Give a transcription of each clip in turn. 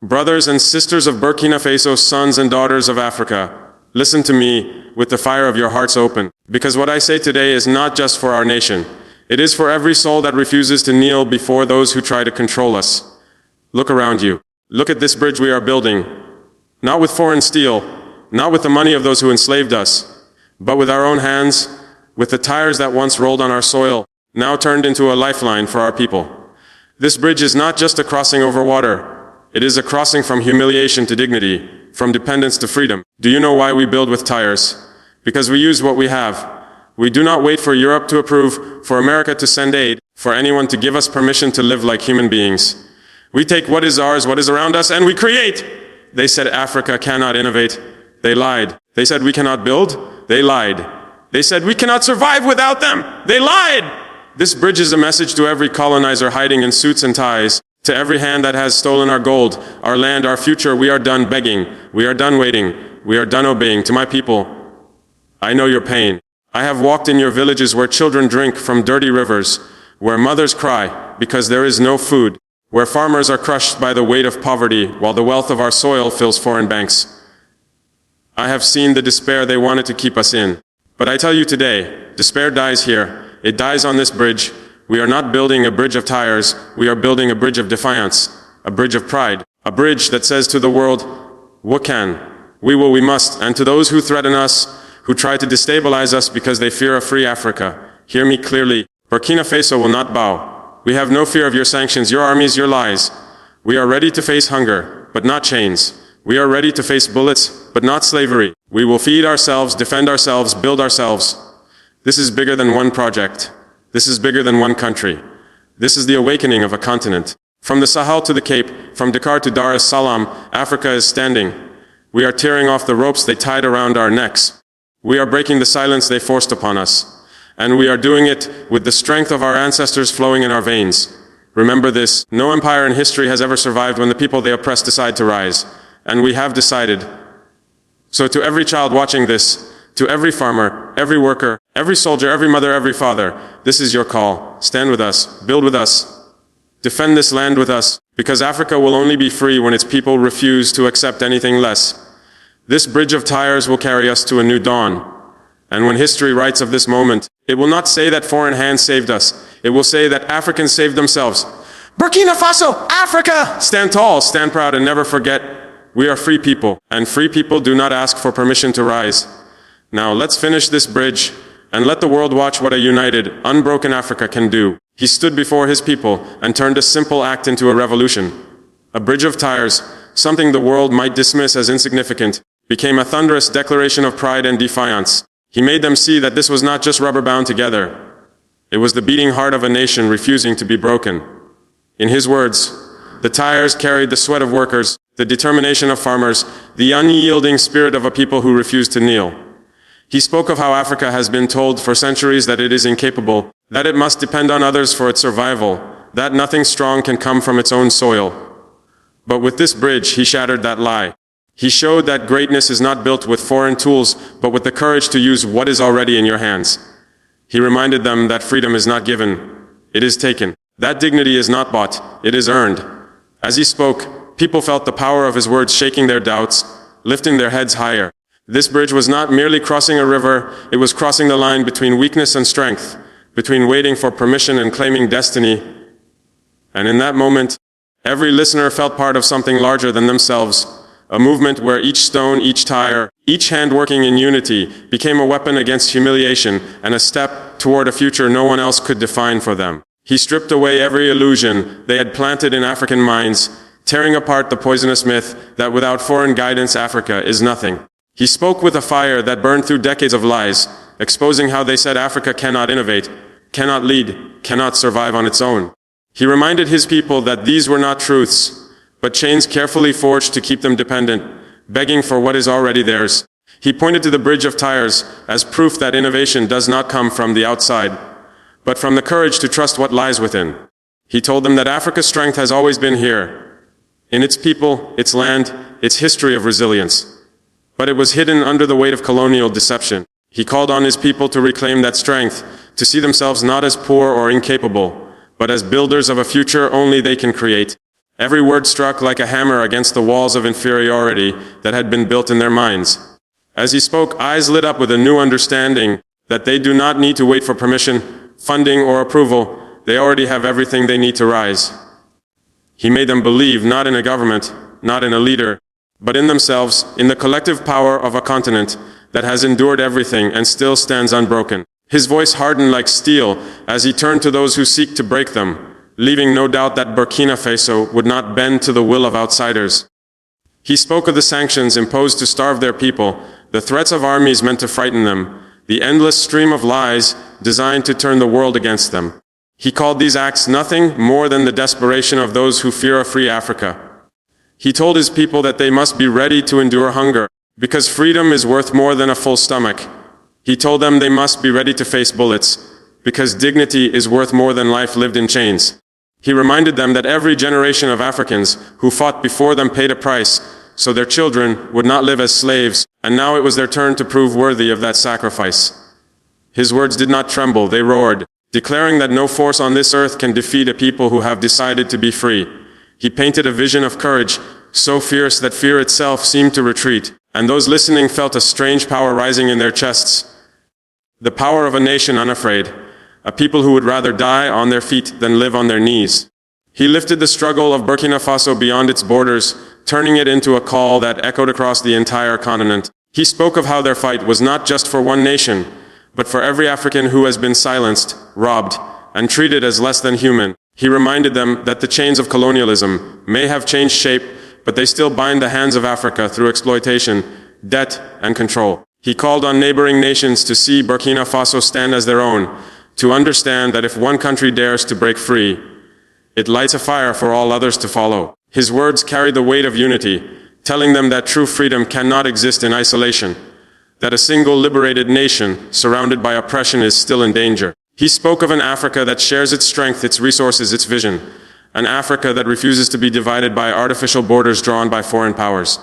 Brothers and sisters of Burkina Faso, sons and daughters of Africa, listen to me with the fire of your hearts open, because what I say today is not just for our nation. It is for every soul that refuses to kneel before those who try to control us. Look around you. Look at this bridge we are building, not with foreign steel, not with the money of those who enslaved us, but with our own hands, with the Tyres that once rolled on our soil, now turned into a lifeline for our people. This bridge is not just a crossing over water. It is a crossing from humiliation to dignity, from dependence to freedom. Do you know why we build with Tyres? Because we use what we have. We do not wait for Europe to approve, for America to send aid, for anyone to give us permission to live like human beings. We take what is ours, what is around us, and we create. They said Africa cannot innovate. They lied. They said we cannot build. They lied. They said we cannot survive without them. They lied. This bridge is a message to every colonizer hiding in suits and ties, to every hand that has stolen our gold, our land, our future. We are done begging. We are done waiting. We are done obeying. To my people, I know your pain. I have walked in your villages where children drink from dirty rivers, where mothers cry because there is no food, where farmers are crushed by the weight of poverty while the wealth of our soil fills foreign banks. I have seen the despair they wanted to keep us in. But I tell you today, despair dies here. It dies on this bridge. We are not building a bridge of Tyres. We are building a bridge of defiance, a bridge of pride, a bridge that says to the world, what can? We will, we must. And to those who threaten us, who try to destabilize us because they fear a free Africa, hear me clearly. Burkina Faso will not bow. We have no fear of your sanctions, your armies, your lies. We are ready to face hunger, but not chains. We are ready to face bullets, but not slavery. We will feed ourselves, defend ourselves, build ourselves. This is bigger than one project. This is bigger than one country. This is the awakening of a continent. From the Sahel to the Cape, from Dakar to Dar es Salaam, Africa is standing. We are tearing off the ropes they tied around our necks. We are breaking the silence they forced upon us. And we are doing it with the strength of our ancestors flowing in our veins. Remember this, no empire in history has ever survived when the people they oppress decide to rise. And we have decided. So to every child watching this, to every farmer, every worker, every soldier, every mother, every father, this is your call. Stand with us, build with us, defend this land with us, because Africa will only be free when its people refuse to accept anything less. This bridge of Tyres will carry us to a new dawn. And when history writes of this moment, it will not say that foreign hands saved us. It will say that Africans saved themselves. Burkina Faso, Africa! Stand tall, stand proud, and never forget, we are free people, and free people do not ask for permission to rise. Now let's finish this bridge, and let the world watch what a united, unbroken Africa can do. He stood before his people, and turned a simple act into a revolution. A bridge of Tyres, something the world might dismiss as insignificant, became a thunderous declaration of pride and defiance. He made them see that this was not just rubber bound together. It was the beating heart of a nation refusing to be broken. In his words, the Tyres carried the sweat of workers, the determination of farmers, the unyielding spirit of a people who refused to kneel. He spoke of how Africa has been told for centuries that it is incapable, that it must depend on others for its survival, that nothing strong can come from its own soil. But with this bridge, he shattered that lie. He showed that greatness is not built with foreign tools, but with the courage to use what is already in your hands. He reminded them that freedom is not given, it is taken. That dignity is not bought, it is earned. As he spoke, people felt the power of his words shaking their doubts, lifting their heads higher. This bridge was not merely crossing a river, it was crossing the line between weakness and strength, between waiting for permission and claiming destiny. And in that moment, every listener felt part of something larger than themselves, a movement where each stone, each tire, each hand working in unity became a weapon against humiliation and a step toward a future no one else could define for them. He stripped away every illusion they had planted in African minds, tearing apart the poisonous myth that without foreign guidance Africa is nothing. He spoke with a fire that burned through decades of lies, exposing how they said Africa cannot innovate, cannot lead, cannot survive on its own. He reminded his people that these were not truths, but chains carefully forged to keep them dependent, begging for what is already theirs. He pointed to the bridge of Tyres as proof that innovation does not come from the outside, but from the courage to trust what lies within. He told them that Africa's strength has always been here, in its people, its land, its history of resilience. But it was hidden under the weight of colonial deception. He called on his people to reclaim that strength, to see themselves not as poor or incapable, but as builders of a future only they can create. Every word struck like a hammer against the walls of inferiority that had been built in their minds. As he spoke, eyes lit up with a new understanding that they do not need to wait for permission, funding, or approval. They already have everything they need to rise. He made them believe not in a government, not in a leader, but in themselves, in the collective power of a continent that has endured everything and still stands unbroken. His voice hardened like steel as he turned to those who seek to break them, leaving no doubt that Burkina Faso would not bend to the will of outsiders. He spoke of the sanctions imposed to starve their people, the threats of armies meant to frighten them, the endless stream of lies designed to turn the world against them. He called these acts nothing more than the desperation of those who fear a free Africa. He told his people that they must be ready to endure hunger, because freedom is worth more than a full stomach. He told them they must be ready to face bullets, because dignity is worth more than life lived in chains. He reminded them that every generation of Africans who fought before them paid a price, so their children would not live as slaves, and now it was their turn to prove worthy of that sacrifice. His words did not tremble, they roared, declaring that no force on this earth can defeat a people who have decided to be free. He painted a vision of courage, so fierce that fear itself seemed to retreat, and those listening felt a strange power rising in their chests. The power of a nation unafraid, a people who would rather die on their feet than live on their knees. He lifted the struggle of Burkina Faso beyond its borders, turning it into a call that echoed across the entire continent. He spoke of how their fight was not just for one nation, but for every African who has been silenced, robbed, and treated as less than human. He reminded them that the chains of colonialism may have changed shape, but they still bind the hands of Africa through exploitation, debt, and control. He called on neighboring nations to see Burkina Faso stand as their own, to understand that if one country dares to break free, it lights a fire for all others to follow. His words carried the weight of unity, telling them that true freedom cannot exist in isolation, that a single liberated nation surrounded by oppression is still in danger. He spoke of an Africa that shares its strength, its resources, its vision, an Africa that refuses to be divided by artificial borders drawn by foreign powers.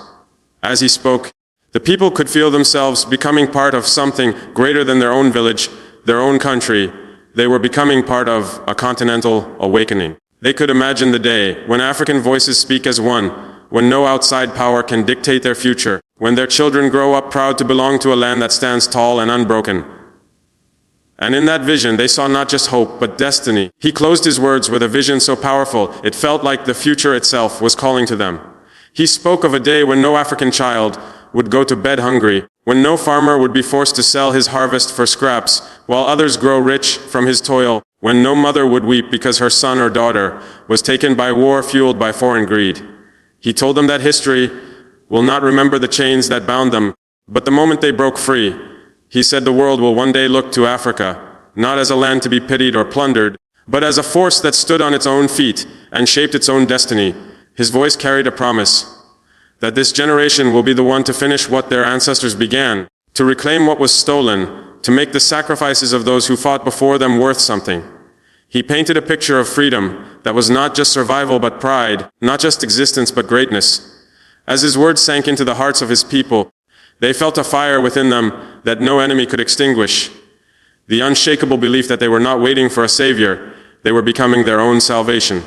As he spoke, the people could feel themselves becoming part of something greater than their own village, their own country. They were becoming part of a continental awakening. They could imagine the day when African voices speak as one, when no outside power can dictate their future, when their children grow up proud to belong to a land that stands tall and unbroken. And in that vision, they saw not just hope, but destiny. He closed his words with a vision so powerful, it felt like the future itself was calling to them. He spoke of a day when no African child would go to bed hungry, when no farmer would be forced to sell his harvest for scraps, while others grow rich from his toil, when no mother would weep because her son or daughter was taken by war fueled by foreign greed. He told them that history will not remember the chains that bound them, but the moment they broke free. He said the world will one day look to Africa, not as a land to be pitied or plundered, but as a force that stood on its own feet and shaped its own destiny. His voice carried a promise that this generation will be the one to finish what their ancestors began, to reclaim what was stolen, to make the sacrifices of those who fought before them worth something. He painted a picture of freedom that was not just survival but pride, not just existence but greatness. As his words sank into the hearts of his people, they felt a fire within them that no enemy could extinguish. The unshakable belief that they were not waiting for a savior, they were becoming their own salvation.